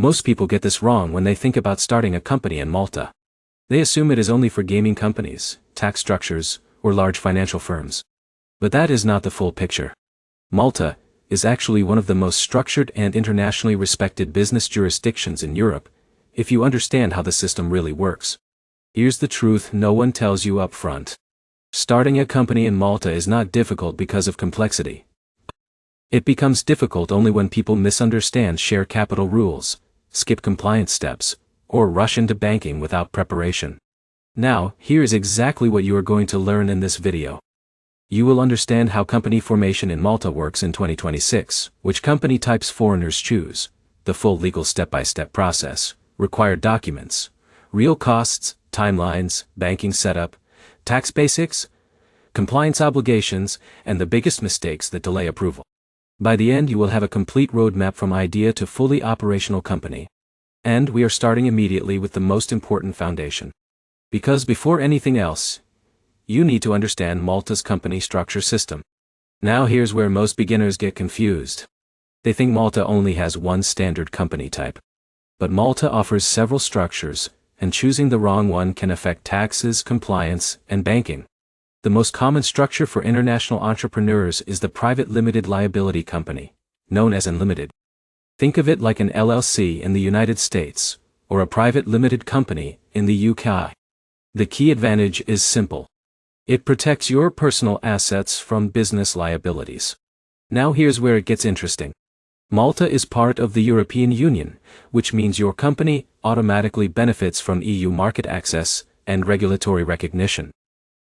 Most people get this wrong when they think about starting a company in Malta. They assume it is only for gaming companies, tax structures, or large financial firms. But that is not the full picture. Malta is actually one of the most structured and internationally respected business jurisdictions in Europe, if you understand how the system really works. Here's the truth no one tells you up front. Starting a company in Malta is not difficult because of complexity. It becomes difficult only when people misunderstand share capital rules, skip compliance steps, or rush into banking without preparation. Now, here is exactly what you are going to learn in this video. You will understand how company formation in Malta works in 2026, which company types foreigners choose, the full legal step-by-step process, required documents, real costs, timelines, banking setup, tax basics, compliance obligations, and the biggest mistakes that delay approval. By the end you will have a complete roadmap from idea to fully operational company. And we are starting immediately with the most important foundation. Because before anything else, you need to understand Malta's company structure system. Now here's where most beginners get confused. They think Malta only has one standard company type. But Malta offers several structures, and choosing the wrong one can affect taxes, compliance, and banking. The most common structure for international entrepreneurs is the private limited liability company, known as unlimited. Think of it like an LLC in the United States, or a private limited company in the UK. The key advantage is simple. It protects your personal assets from business liabilities. Now here's where it gets interesting. Malta is part of the European Union, which means your company automatically benefits from EU market access and regulatory recognition.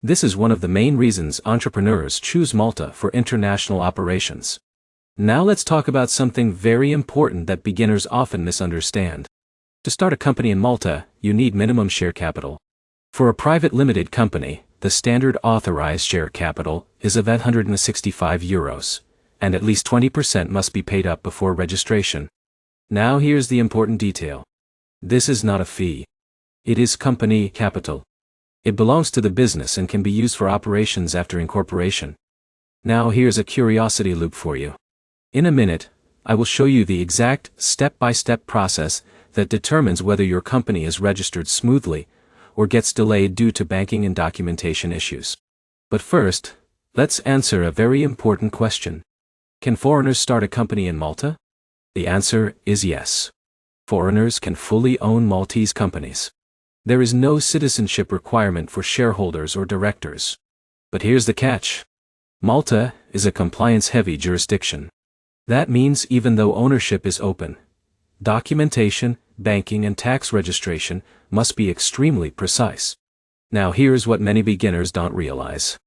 This is one of the main reasons entrepreneurs choose Malta for international operations. Now let's talk about something very important that beginners often misunderstand. To start a company in Malta, you need minimum share capital. For a private limited company, the standard authorized share capital is of €165, and at least 20% must be paid up before registration. Now here's the important detail. This is not a fee. It is company capital. It belongs to the business and can be used for operations after incorporation. Now here's a curiosity loop for you. In a minute, I will show you the exact step-by-step process that determines whether your company is registered smoothly or gets delayed due to banking and documentation issues. But first, let's answer a very important question. Can foreigners start a company in Malta? The answer is yes. Foreigners can fully own Maltese companies. There is no citizenship requirement for shareholders or directors. But here's the catch. Malta is a compliance-heavy jurisdiction. That means even though ownership is open, documentation, banking and tax registration must be extremely precise. Now here's what many beginners don't realize.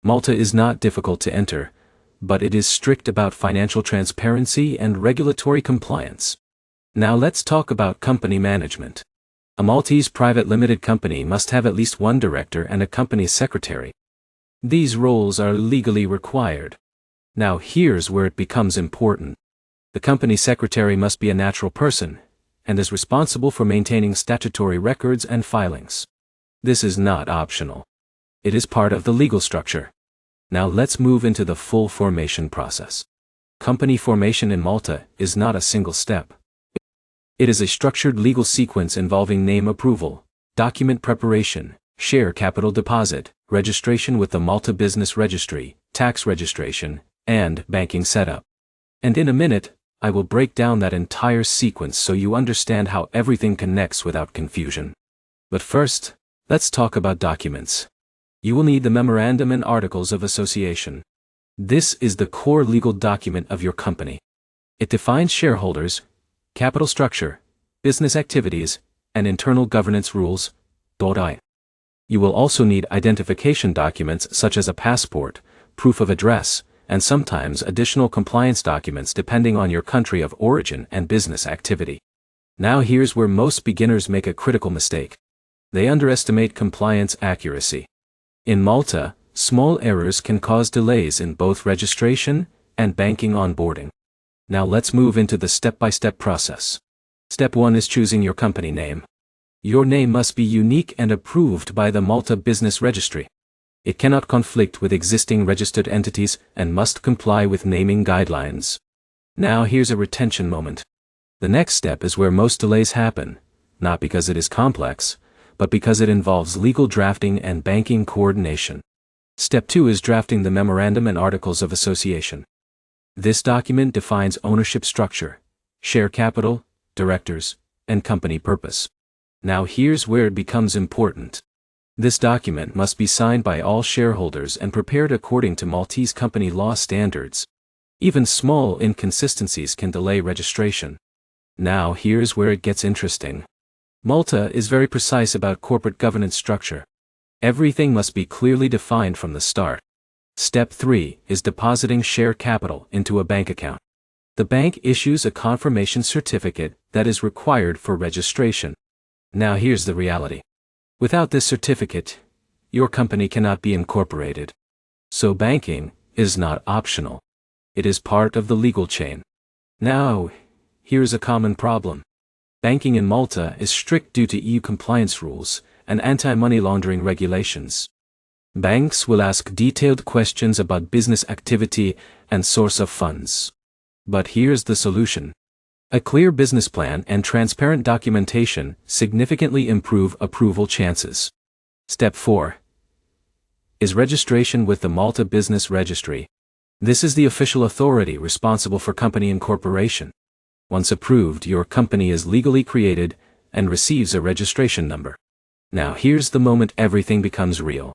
Malta is not difficult to enter, but it is strict about financial transparency and regulatory compliance. Now let's talk about company management. A Maltese private limited company must have at least one director and a company secretary. These roles are legally required. Now here's where it becomes important. The company secretary must be a natural person, and is responsible for maintaining statutory records and filings. This is not optional. It is part of the legal structure. Now let's move into the full formation process. Company formation in Malta is not a single step. It is a structured legal sequence involving name approval, document preparation, share capital deposit, registration with the Malta Business Registry, tax registration, and banking setup. And in a minute, I will break down that entire sequence so you understand how everything connects without confusion. But first, let's talk about documents. You will need the Memorandum and Articles of Association. This is the core legal document of your company. It defines shareholders, capital structure, business activities, and internal governance rules. You will also need identification documents such as a passport, proof of address, and sometimes additional compliance documents depending on your country of origin and business activity. Now here's where most beginners make a critical mistake. They underestimate compliance accuracy. In Malta, small errors can cause delays in both registration and banking onboarding. Now let's move into the step-by-step process. Step 1 is choosing your company name. Your name must be unique and approved by the Malta Business Registry. It cannot conflict with existing registered entities and must comply with naming guidelines. Now here's a retention moment. The next step is where most delays happen, not because it is complex, but because it involves legal drafting and banking coordination. Step 2 is drafting the Memorandum and Articles of Association. This document defines ownership structure, share capital, directors, and company purpose. Now here's where it becomes important. This document must be signed by all shareholders and prepared according to Maltese company law standards. Even small inconsistencies can delay registration. Now here's where it gets interesting. Malta is very precise about corporate governance structure. Everything must be clearly defined from the start. Step 3 is depositing share capital into a bank account. The bank issues a confirmation certificate that is required for registration. Now here's the reality. Without this certificate, your company cannot be incorporated. So banking is not optional. It is part of the legal chain. Now, here's a common problem. Banking in Malta is strict due to EU compliance rules and anti-money laundering regulations. Banks will ask detailed questions about business activity and source of funds. But here's the solution. A clear business plan and transparent documentation significantly improve approval chances. Step 4 is registration with the Malta Business Registry. This is the official authority responsible for company incorporation. Once approved, your company is legally created and receives a registration number. Now here's the moment everything becomes real.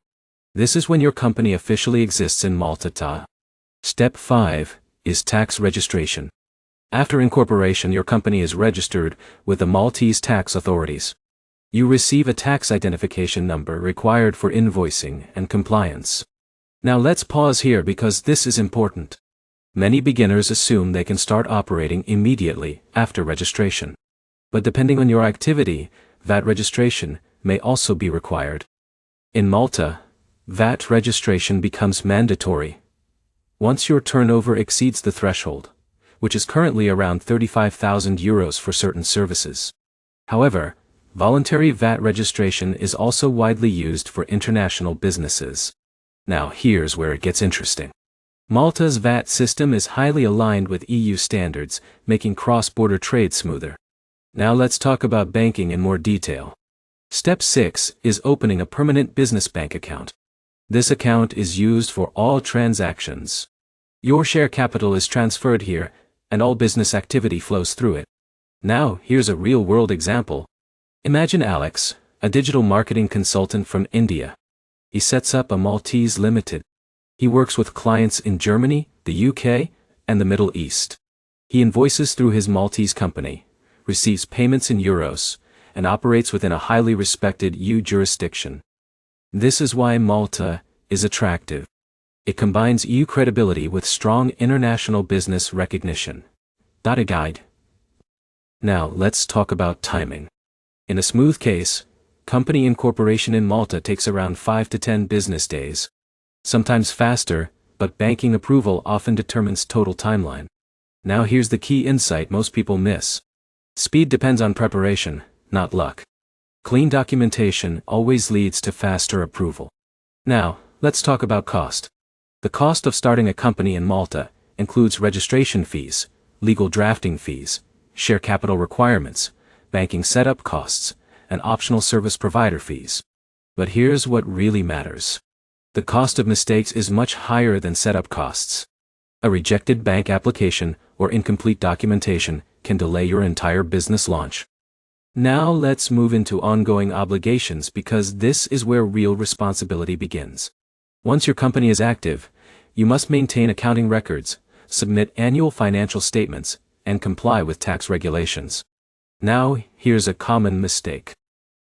This is when your company officially exists in Malta. Step 5 is tax registration. After incorporation, your company is registered with the Maltese tax authorities. You receive a tax identification number required for invoicing and compliance. Now let's pause here because this is important. Many beginners assume they can start operating immediately after registration. But depending on your activity, VAT registration may also be required. In Malta, VAT registration becomes mandatory once your turnover exceeds the threshold, which is currently around €35,000 for certain services. However, voluntary VAT registration is also widely used for international businesses. Now here's where it gets interesting. Malta's VAT system is highly aligned with EU standards, making cross-border trade smoother. Now let's talk about banking in more detail. Step 6 is opening a permanent business bank account. This account is used for all transactions. Your share capital is transferred here, and all business activity flows through it. Now, here's a real-world example. Imagine Alex, a digital marketing consultant from India. He sets up a Maltese Limited. He works with clients in Germany, the UK, and the Middle East. He invoices through his Maltese company, receives payments in euros, and operates within a highly respected EU jurisdiction. This is why Malta is attractive. It combines EU credibility with strong international business recognition. A guide. Now let's talk about timing. In a smooth case, company incorporation in Malta takes around 5 to 10 business days. Sometimes faster, but banking approval often determines total timeline. Now here's the key insight most people miss. Speed depends on preparation, not luck. Clean documentation always leads to faster approval. Now, let's talk about cost. The cost of starting a company in Malta includes registration fees, legal drafting fees, share capital requirements, banking setup costs, and optional service provider fees. But here's what really matters. The cost of mistakes is much higher than setup costs. A rejected bank application or incomplete documentation can delay your entire business launch. Now let's move into ongoing obligations because this is where real responsibility begins. Once your company is active, you must maintain accounting records, submit annual financial statements, and comply with tax regulations. Now, here's a common mistake.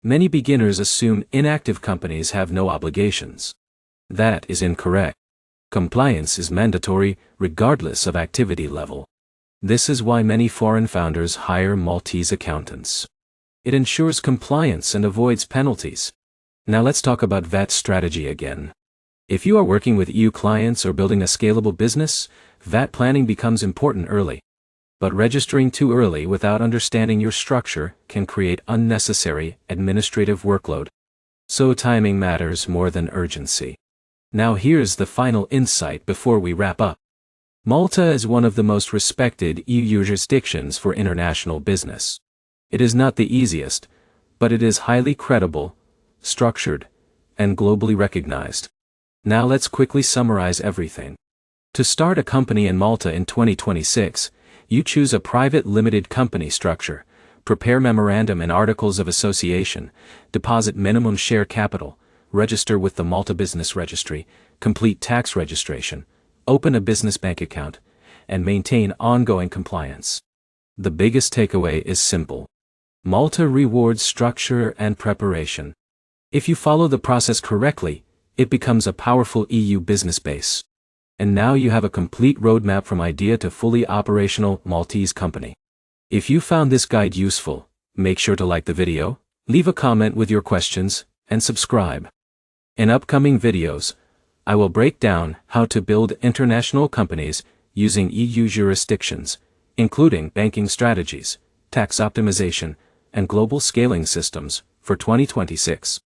Many beginners assume inactive companies have no obligations. That is incorrect. Compliance is mandatory regardless of activity level. This is why many foreign founders hire Maltese accountants. It ensures compliance and avoids penalties. Now let's talk about VAT strategy again. If you are working with EU clients or building a scalable business, VAT planning becomes important early. But registering too early without understanding your structure can create unnecessary administrative workload. So timing matters more than urgency. Now here's the final insight before we wrap up. Malta is one of the most respected EU jurisdictions for international business. It is not the easiest, but it is highly credible, structured, and globally recognized. Now let's quickly summarize everything. To start a company in Malta in 2026, you choose a private limited company structure, prepare memorandum and articles of association, deposit minimum share capital, register with the Malta Business Registry, complete tax registration, open a business bank account, and maintain ongoing compliance. The biggest takeaway is simple. Malta rewards structure and preparation. If you follow the process correctly, it becomes a powerful EU business base. And now you have a complete roadmap from idea to fully operational Maltese company. If you found this guide useful, make sure to like the video, leave a comment with your questions, and subscribe. In upcoming videos, I will break down how to build international companies using EU jurisdictions, including banking strategies, tax optimization, and global scaling systems for 2026.